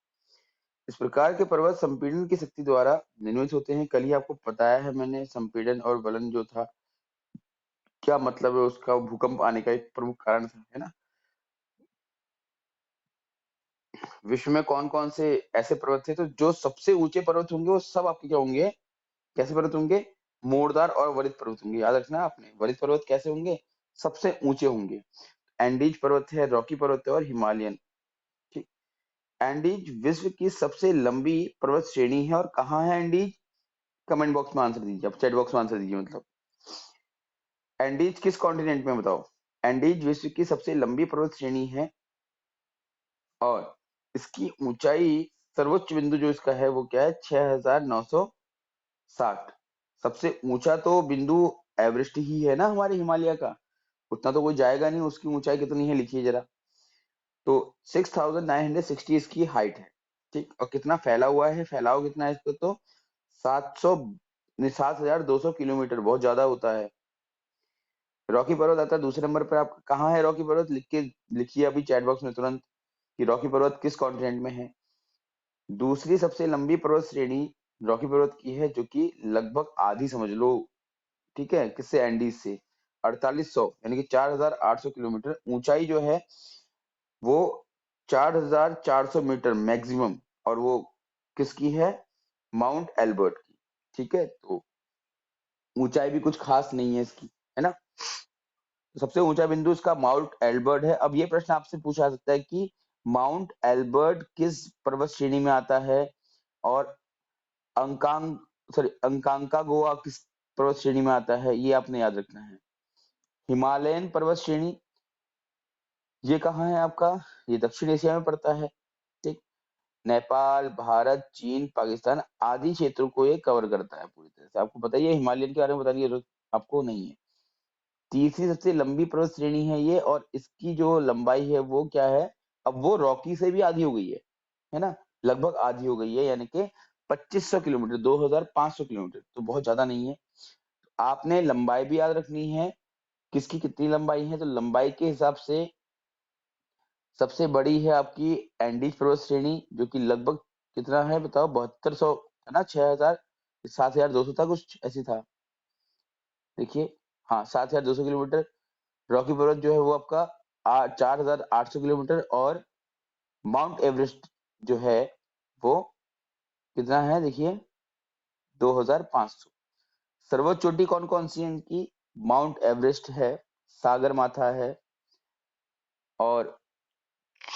इस प्रकार के पर्वत संपीड़न की शक्ति द्वारा निर्मित होते हैं। कल ही आपको बताया है मैंने, संपीड़न और वलन जो था, क्या मतलब है उसका, भूकंप आने का एक प्रमुख कारण था, है ना? विश्व में कौन-कौन से ऐसे पर्वत थे? तो जो सबसे ऊंचे पर्वत होंगे वो सब आपके क्या होंगे? कैसे पर्वत होंगे? मोरदार और वलित पर्वत होंगे। याद रखना आपने, वलित पर्वत कैसे होंगे? सबसे ऊंचे होंगे। एंडीज पर्वत है, रॉकी पर्वत है और हिमालयन। ठीक। एंडीज विश्व की सबसे लंबी पर्वत श्रेणी है। और कहाँ है एंडीज? कमेंट बॉक्स में आंसर दीजिए, अब चैट बॉक्स में आंसर दीजिए। मतलब एंडीज किस कॉन्टिनेंट में, बताओ? एंडीज विश्व की सबसे लंबी पर्वत श्रेणी है और इसकी ऊंचाई, सर्वोच्च बिंदु जो इसका है वो क्या है? 6,960। सबसे ऊंचा तो बिंदु एवरेस्ट ही है ना हमारे हिमालय का। उतना तो कोई जाएगा नहीं। उसकी ऊंचाई कितनी है, लिखिए जरा। तो 6,960 इसकी हाइट है। ठीक। और कितना फैला हुआ है, फैलाव कितना है इसको? तो 7,200 किलोमीटर, बहुत ज्यादा होता है। रॉकी पर्वत आता है दूसरे नंबर पर। आप कहाँ है रॉकी पर्वत, लिख के लिखिए अभी चैट बॉक्स में तुरंत कि रॉकी पर्वत किस कॉन्टिनेंट में है। दूसरी सबसे लंबी पर्वत श्रेणी रॉकी पर्वत की है, जो कि लगभग आधी समझ लो, ठीक है, किससे? एंडीज से। 4800 यानी कि 4,800 किलोमीटर ऊंचाई जो है वो 4,400 मीटर मैक्सिमम। और वो किसकी है? माउंट एल्बर्ट की। ठीक है, तो ऊंचाई भी कुछ खास नहीं है इसकी, है ना? तो सबसे ऊंचा बिंदु इसका माउंट एल्बर्ट है। अब ये प्रश्न आपसे पूछा जा सकता है कि माउंट एल्बर्ट किस पर्वत श्रेणी में आता है और अंकांग अंकांकागुआ किस पर्वत श्रेणी में आता है, ये आपने याद रखना है। हिमालयन पर्वत श्रेणी ये कहाँ है आपका? ये दक्षिण एशिया में पड़ता है। ठीक। नेपाल, भारत, चीन, पाकिस्तान आदि क्षेत्रों को ये कवर करता है पूरी तरह से। आपको पता ही है, हिमालयन के बारे में बताने की जरूरत आपको नहीं है। तीसरी सबसे लंबी पर्वत श्रेणी है ये, और इसकी जो लंबाई है वो क्या है? अब वो रॉकी से भी आधी हो गई है ना? लगभग आधी हो गई है, यानी कि 2500 किलोमीटर, 2500 किलोमीटर, तो बहुत ज्यादा नहीं है। आपने लंबाई भी याद रखनी है, किसकी कितनी लंबाई है। तो लंबाई के हिसाब से सबसे बड़ी है आपकी एंडीज पर्वत श्रेणी, जो कि लगभग कितना है बताओ? 7200 है ना? 6000, 7200 था, कुछ ऐसी था। देखिए, हाँ, 7200 किलोमीटर। रॉकी पर्वत जो है वो आपका 4,800 किलोमीटर। और माउंट एवरेस्ट जो है वो कितना है, देखिए, 2,500। सर्वोच्च चोटी कौन कौन सी है इनकी? माउंट एवरेस्ट है, सागर माथा है, और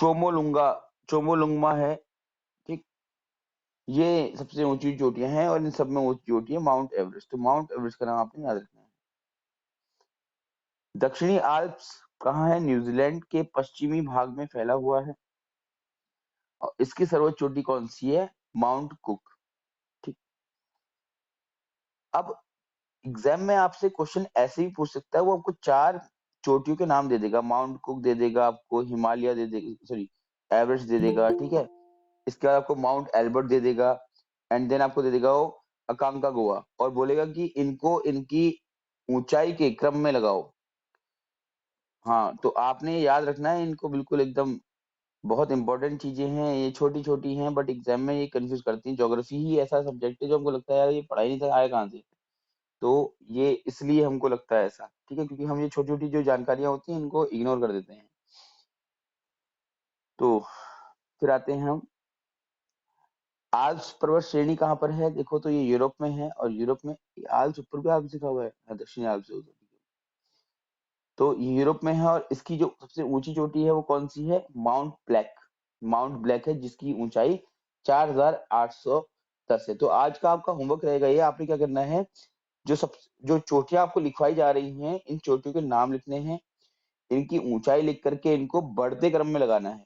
चोमोलुंगा चोमोलुंगमा है। ठीक। ये सबसे ऊंची चोटियां हैं, और इन सब में ऊंची चोटी है माउंट एवरेस्ट। तो माउंट एवरेस्ट का नाम आपने याद रखना है। दक्षिणी आल्प्स कहाँ है? न्यूजीलैंड के पश्चिमी भाग में फैला हुआ है। और इसकी सर्वोच्च चोटी कौन सी है? Mount cook. ठीक। अब एग्जाम में आपसे क्वेश्चन ऐसे भी पूछ सकता है, वो आपको चार चोटियों के नाम दे देगा। माउंट कुक दे देगा आपको, हिमालय दे देगा, सॉरी, एवरेस्ट दे देगा। ठीक है। इसके बाद आपको माउंट एल्बर्ट दे देगा, एंड देन आपको दे देगा वो अकांकागुआ, और बोलेगा कि इनको इनकी ऊंचाई के क्रम में लगाओ। हाँ, तो आपने याद रखना है इनको बिल्कुल एकदम। बहुत इंपॉर्टेंट चीजें हैं ये, छोटी छोटी हैं, बट एग्जाम में ये कंफ्यूज करती हैं। ज्योग्राफी ही ऐसा सब्जेक्ट है जो हमको लगता है यार ये पढ़ाई नहीं था, आया कहाँ से। तो ये इसलिए हमको लगता है ऐसा, ठीक है, क्योंकि हम ये छोटी छोटी जो जानकारियां होती हैं इनको इग्नोर कर देते हैं। तो फिर आते हैं हम, आल्प्स पर्वत श्रेणी कहाँ पर है? देखो, तो ये यूरोप में है, और यूरोप में आल्प्स ऊपर भी आल्प्स लिखा हुआ है, दक्षिणी आल्प्स है उधर। तो ये यूरोप में है, और इसकी जो सबसे ऊंची चोटी है वो कौन सी है? Mount black. माउंट ब्लैक है, जिसकी ऊंचाई 4,810 है। तो आज का आपका होमवर्क रहेगा ये, आपने क्या करना है, जो चोटियां आपको लिखवाई जा रही हैं, इन चोटियों के नाम लिखने हैं। इनकी ऊंचाई लिख करके इनको बढ़ते क्रम में लगाना है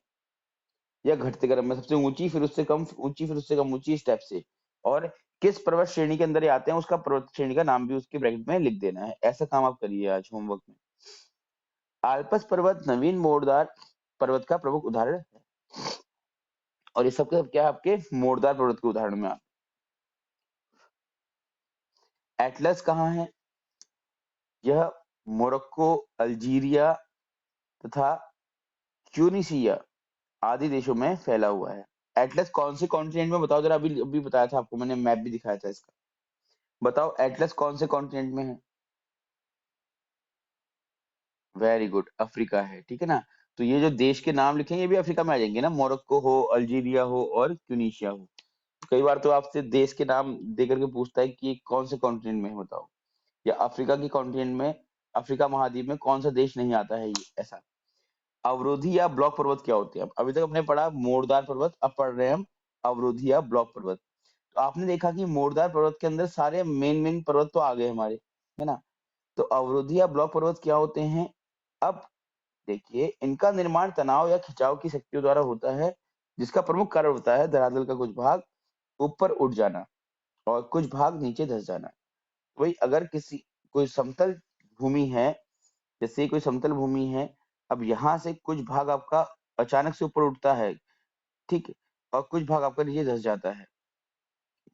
या घटते क्रम में, सबसे ऊंची फिर उससे कम ऊंची फिर उससे कम ऊंची स्टेप से, और किस पर्वत श्रेणी के अंदर ये आते हैं उसका पर्वत श्रेणी का नाम भी उसके ब्रैकेट में लिख देना है। ऐसा काम आप करिए आज होमवर्क में। आल्पस पर्वत नवीन मोड़दार पर्वत का प्रमुख उदाहरण है, और ये सब के सब क्या है आपके मोड़दार पर्वत के उदाहरण में। एटलस कहाँ है? यह मोरक्को, अल्जीरिया तथा ट्यूनीसिया आदि देशों में फैला हुआ है। एटलस कौन से कॉन्टिनेंट में बताओ जरा, अभी अभी बताया था आपको मैंने, मैप भी दिखाया था इसका। बताओ एटलस कौन से कॉन्टिनेंट में है? वेरी गुड, अफ्रीका है, ठीक है ना। तो ये जो देश के नाम लिखेंगे ये भी अफ्रीका में आ जाएंगे ना, मोरक्को हो, अल्जीरिया हो और ट्यूनीशिया हो। कई बार तो आपसे देश के नाम दे करके पूछता है कि ये कौन से कॉन्टिनेंट में है बताओ, या अफ्रीका के कॉन्टिनेंट में, अफ्रीका महाद्वीप में कौन सा देश नहीं आता है, ये ऐसा। अवरोधी या ब्लॉक पर्वत क्या होते हैं? अभी तक हमने पढ़ा मोड़दार पर्वत, अब पढ़ रहे हैं हम अवरोधी या ब्लॉक पर्वत। तो आपने देखा कि मोड़दार पर्वत के अंदर सारे मेन मेन पर्वत तो आ गए हमारे, है ना। तो अवरोधी या ब्लॉक पर्वत क्या होते हैं? अब देखिए, इनका निर्माण तनाव या खिंचाव की शक्तियों द्वारा होता है, जिसका प्रमुख कारण होता है धरातल का कुछ भाग ऊपर उठ जाना और कुछ भाग नीचे धंस जाना। वही अगर किसी कोई समतल भूमि है, जैसे कोई समतल भूमि है, अब यहाँ से कुछ भाग आपका अचानक से ऊपर उठता है, ठीक है, और कुछ भाग आपका नीचे धंस जाता है,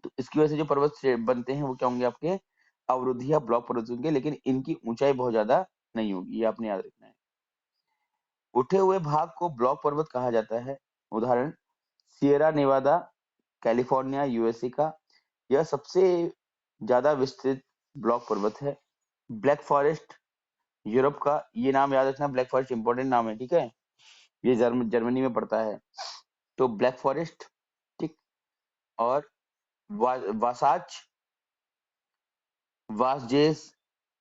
तो इसकी वजह से जो पर्वत बनते हैं वो क्या होंगे आपके अवरोधी या ब्लॉक पर्वत होंगे, लेकिन इनकी ऊंचाई बहुत ज्यादा नहीं होगी, ये आपने याद रखना है। उठे हुए भाग को ब्लॉक पर्वत कहा जाता है। उदाहरण सियरा नेवादा कैलिफोर्निया यूएसए का, यह सबसे ज्यादा विस्तृत ब्लॉक पर्वत है। ब्लैक फॉरेस्ट यूरोप का, ये नाम याद रखना, ब्लैक फॉरेस्ट इंपॉर्टेंट नाम है, ठीक है, ये जर्मनी में पड़ता है। तो ब्लैक फॉरेस्ट, ठीक, और वासाच, वासजेस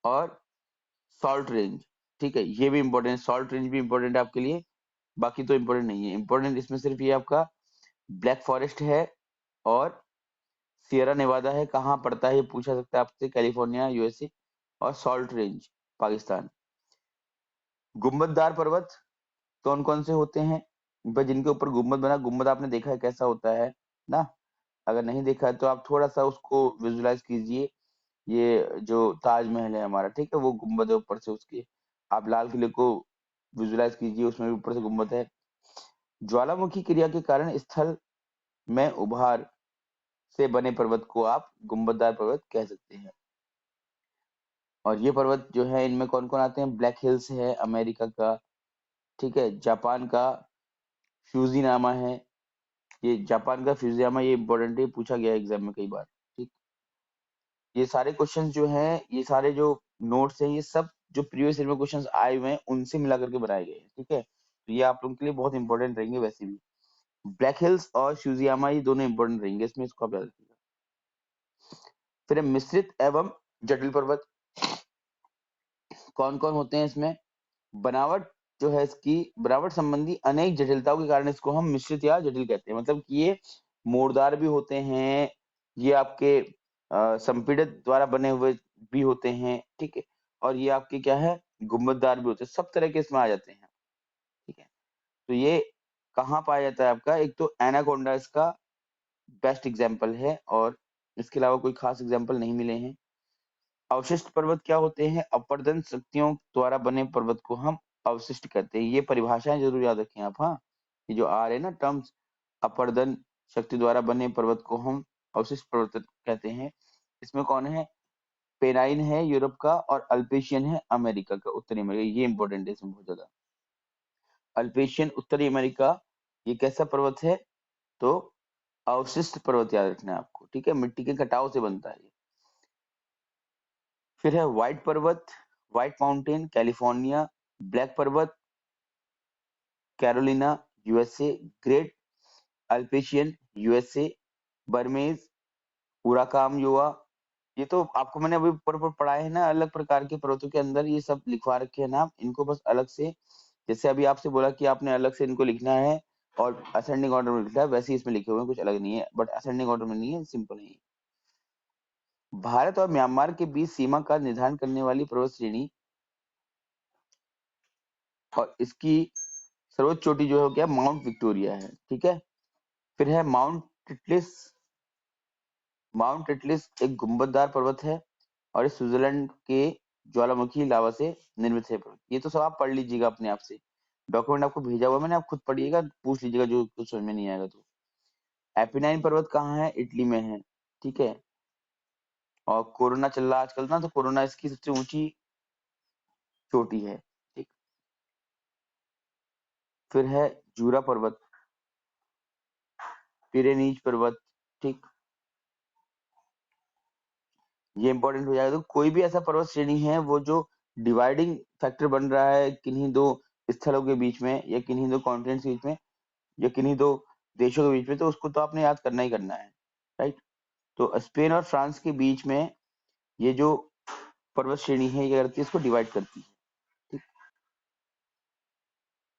और सॉल्ट रेंज, ठीक है, ये भी इंपॉर्टेंट, सॉल्ट रेंज भी इंपॉर्टेंट है आपके लिए, बाकी तो इंपॉर्टेंट नहीं है। इंपॉर्टेंट इसमें सिर्फ ये आपका ब्लैक फॉरेस्ट है, और सियरा नेवादा है, कहाँ पड़ता है ये पूछा सकता है आपसे, कैलिफोर्निया यूएसए, और सॉल्ट रेंज पाकिस्तान। गुंबददार पर्वत कौन कौन से होते हैं? भाई जिनके ऊपर गुम्बद बना, गुम्बद आपने देखा है कैसा होता है ना, अगर नहीं देखा है तो आप थोड़ा सा उसको विजुलाइज कीजिए। ये जो ताजमहल है हमारा, ठीक है, वो गुम्बद है ऊपर से उसके, आप लाल किले को विजुलाइज कीजिए, उसमें भी ऊपर से गुम्बद है। ज्वालामुखी क्रिया के कारण स्थल में उभार से बने पर्वत को आप गुंबददार पर्वत कह सकते हैं। और ये पर्वत जो है इनमें कौन कौन आते हैं? ब्लैक हिल्स है अमेरिका का, ठीक है, जापान का फ्यूजीनामा है, ये जापान का फ्यूजियामा, ये इंपॉर्टेंट है, पूछा गया एग्जाम में कई बार, ठीक। ये सारे क्वेश्चंस जो हैं, ये सारे जो नोट्स हैं, ये सब जो प्रीवियस ईयर में क्वेश्चंस आए हुए हैं उनसे मिला करके बनाए गए हैं, ठीक है, तो ये आप लोगों के लिए बहुत इंपॉर्टेंट रहेंगे वैसे भी। ब्लैक हिल्स और फ्यूजियामा ये दोनों इंपॉर्टेंट रहेंगे इसमें, इसको आप याद रखिएगा। फिर है मिश्रित एवं जटिल पर्वत, कौन कौन होते हैं इसमें? बनावट जो है इसकी, बनावट संबंधी अनेक जटिलताओं के कारण इसको हम मिश्रित या जटिल कहते हैं, मतलब कि ये मोड़दार भी होते हैं, ये आपके संपीड़ित द्वारा बने हुए भी होते हैं, ठीक है, और ये आपके क्या है गुंबददार भी होते हैं, सब तरह के इसमें आ जाते हैं, ठीक है। तो ये कहाँ पाया जाता है आपका? एक तो एनाकोंडा इसका बेस्ट एग्जाम्पल है, और इसके अलावा कोई खास एग्जाम्पल नहीं मिले हैं। अवशिष्ट पर्वत क्या होते हैं? अपरदन शक्तियों द्वारा बने पर्वत को हम अवशिष्ट कहते हैं। ये परिभाषाएं जरूर याद रखें आप, हाँ, ये जो आ रहे हैं ना टर्म्स, अपरदन शक्ति द्वारा बने पर्वत को हम अवशिष्ट पर्वत कहते हैं। इसमें कौन है? पेनाइन है यूरोप का, और अल्पेशियन है अमेरिका का, उत्तरी अमेरिका, ये इंपॉर्टेंट है इसमें बहुत ज्यादा। अल्पेशियन उत्तरी अमेरिका, ये कैसा पर्वत है? तो अवशिष्ट पर्वत याद रखना है आपको, ठीक है, मिट्टी के कटाव से बनता है। फिर है व्हाइट पर्वत, व्हाइट माउंटेन कैलिफोर्निया, ब्लैक पर्वत Carolina USA, great Appalachian USA, Burmese Arakan Yoma. ये तो आपको मैंने अभी ऊपर ऊपर पढ़ाए हैं ना, अलग प्रकार के पर्वतों के अंदर ये सब लिखवा रखे हैं नाम, इनको बस अलग से, जैसे अभी आपसे बोला कि आपने अलग से इनको लिखना है और असेंडिंग ऑर्डर में लिखना है, वैसे ही इसमें लिखे हुए हैं, कुछ अलग नहीं है, बट असेंडिंग ऑर्डर में नहीं है, सिंपल है। भारत और म्यांमार के बीच सीमा का निर्धारण करने वाली पर्वत श्रेणी और इसकी सर्वोच्च चोटी जो है क्या माउंट विक्टोरिया है, ठीक है। फिर है माउंट टिटलिस। माउंट टिटलिस एक गुंबददार पर्वत है और ये स्विट्जरलैंड के ज्वालामुखी लावा से निर्मित है पर्वत। ये तो सब आप पढ़ लीजिएगा अपने आप से, डॉक्यूमेंट आपको भेजा हुआ है मैंने, आप खुद पढ़िएगा, पूछ लीजिएगा जो कुछ समझ में नहीं आएगा तो। एपिनाइन पर्वत कहाँ है, इटली में है, ठीक है। और कोरोना चल रहा है आजकल ना, तो कोरोना इसकी सबसे ऊंची चोटी है, ठीक। फिर है जूरा पर्वत, पिरेनीज पर्वत, ठीक। ये इंपॉर्टेंट हो जाएगा। तो कोई भी ऐसा पर्वत श्रेणी है वो जो डिवाइडिंग फैक्टर बन रहा है किन्हीं दो स्थलों के बीच में, या किन्हीं दो कॉन्टिनेंट्स के बीच में, या किन्हीं दो देशों के बीच में, तो उसको तो आपने याद करना ही करना है, राइट। तो स्पेन और फ्रांस के बीच में ये जो पर्वत श्रेणी है ये करती है, इसको डिवाइड करती है, ठीक।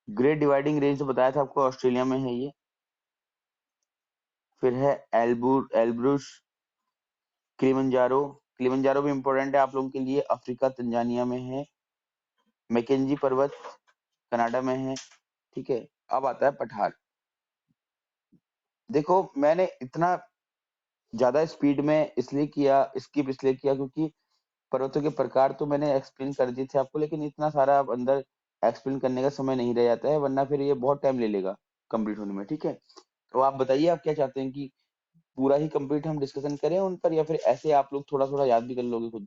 ग्रेट डिवाइडिंग रेंज तो बताया था आपको, ऑस्ट्रेलिया में है ये। फिर है एल्ब्रूस, किलिमंजारो। किलिमंजारो भी इंपॉर्टेंट है आप लोगों के लिए, अफ्रीका तंजानिया में है। मैकेंजी पर्वत कनाडा में है, ठीक है। अब आता है पठार। देखो मैंने इतना ज्यादा स्पीड में इसलिए किया, स्किप इसलिए किया क्योंकि पर्वतों के प्रकार तो मैंने एक्सप्लेन कर दिए थे आपको, लेकिन इतना सारा अब अंदर एक्सप्लेन करने का समय नहीं रह जाता है, वरना फिर ये बहुत टाइम ले लेगा कंप्लीट होने में, ठीक है। तो आप बताइए आप क्या चाहते हैं कि पूरा ही कंप्लीट हम डिस्कशन करें उन पर, या फिर ऐसे आप लोग थोड़ा थोड़ा याद भी कर लोगे खुद।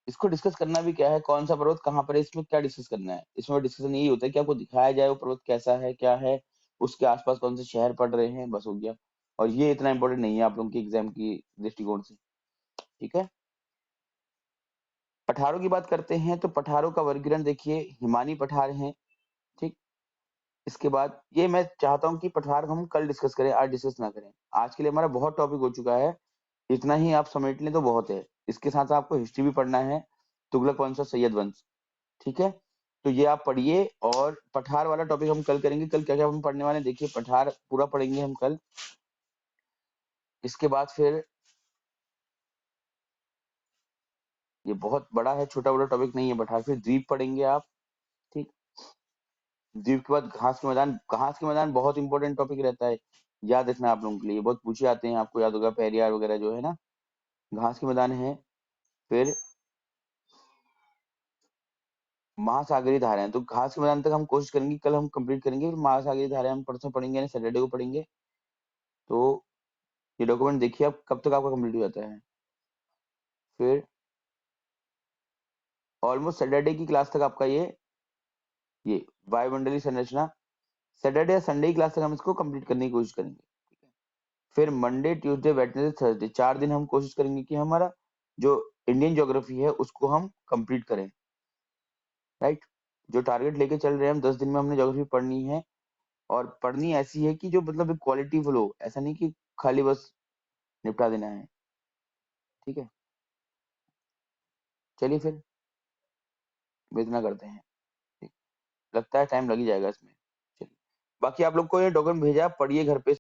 इसको डिस्कस करना भी क्या है, कौन सा पर्वत कहाँ पर है, इसमें क्या डिस्कस करना है। इसमें डिस्कशन यही होता है कि आपको दिखाया जाए वो पर्वत कैसा है, क्या है, उसके आसपास कौन से शहर पड़ रहे हैं, बस हो गया। और ये इतना इंपॉर्टेंट नहीं है आप लोगों की एग्जाम की दृष्टिकोण से, ठीक है। पठारों की बात करते हैं तो पठारों का वर्गीकरण देखिए, हिमानी पठार है, ठीक। इसके बाद ये मैं चाहता हूँ कि पठार हम कल डिस्कस करें, आज डिस्कस ना करें। आज के लिए हमारा बहुत टॉपिक हो चुका है, इतना ही आप समेट लें तो बहुत है। इसके साथ आपको हिस्ट्री भी पढ़ना है, तुगलक वंश और सैयद वंश, ठीक है। तो ये आप पढ़िए, और पठार वाला टॉपिक हम कल करेंगे। कल क्या क्या हम पढ़ने वाले हैं देखिए, पठार पूरा पढ़ेंगे हम कल। इसके बाद फिर ये बहुत बड़ा है, छोटा बड़ा टॉपिक नहीं है पठार। फिर द्वीप पढ़ेंगे आप, ठीक। द्वीप के बाद घास के मैदान। घास के मैदान बहुत इंपॉर्टेंट टॉपिक रहता है, याद रखना आप लोगों के लिए, बहुत पूछे आते हैं, आपको याद होगा पेरियार वगैरह जो है ना, घास के मैदान है। फिर महासागरीय धाराएं, तो घास के मैदान तक हम कोशिश करेंगे, कल हम कंप्लीट करेंगे। फिर महासागरीय धाराएं हम परसों पढ़ेंगे, यानी सैटरडे को पढ़ेंगे। तो ये डॉक्यूमेंट देखिए आप कब तक आपका कंप्लीट हो जाता है। फिर ऑलमोस्ट सैटरडे की क्लास तक आपका ये वायुमंडलीय संरचना, सैटरडे या संडे की क्लास तक हम इसको कंप्लीट करने की कोशिश करेंगे, ठीक है। फिर मंडे ट्यूसडे वेडनेसडे थर्सडे 4 दिन हम कोशिश करेंगे कि हमारा जो इंडियन ज्योग्राफी है उसको हम कंप्लीट करें, राइट। जो टारगेट लेके चल रहे हैं हम, 10 दिन में हमने ज्योग्राफी पढ़नी है, और पढ़नी ऐसी है कि जो मतलब क्वालिटी फुल हो, ऐसा नहीं कि खाली बस निपटा देना है, ठीक है। चलिए फिर इतना करते हैं, ठीक। लगता है टाइम लग ही जाएगा इसमें, चलिए। बाकी आप लोग को ये डॉक्यूमेंट भेजा, पढ़िए घर पे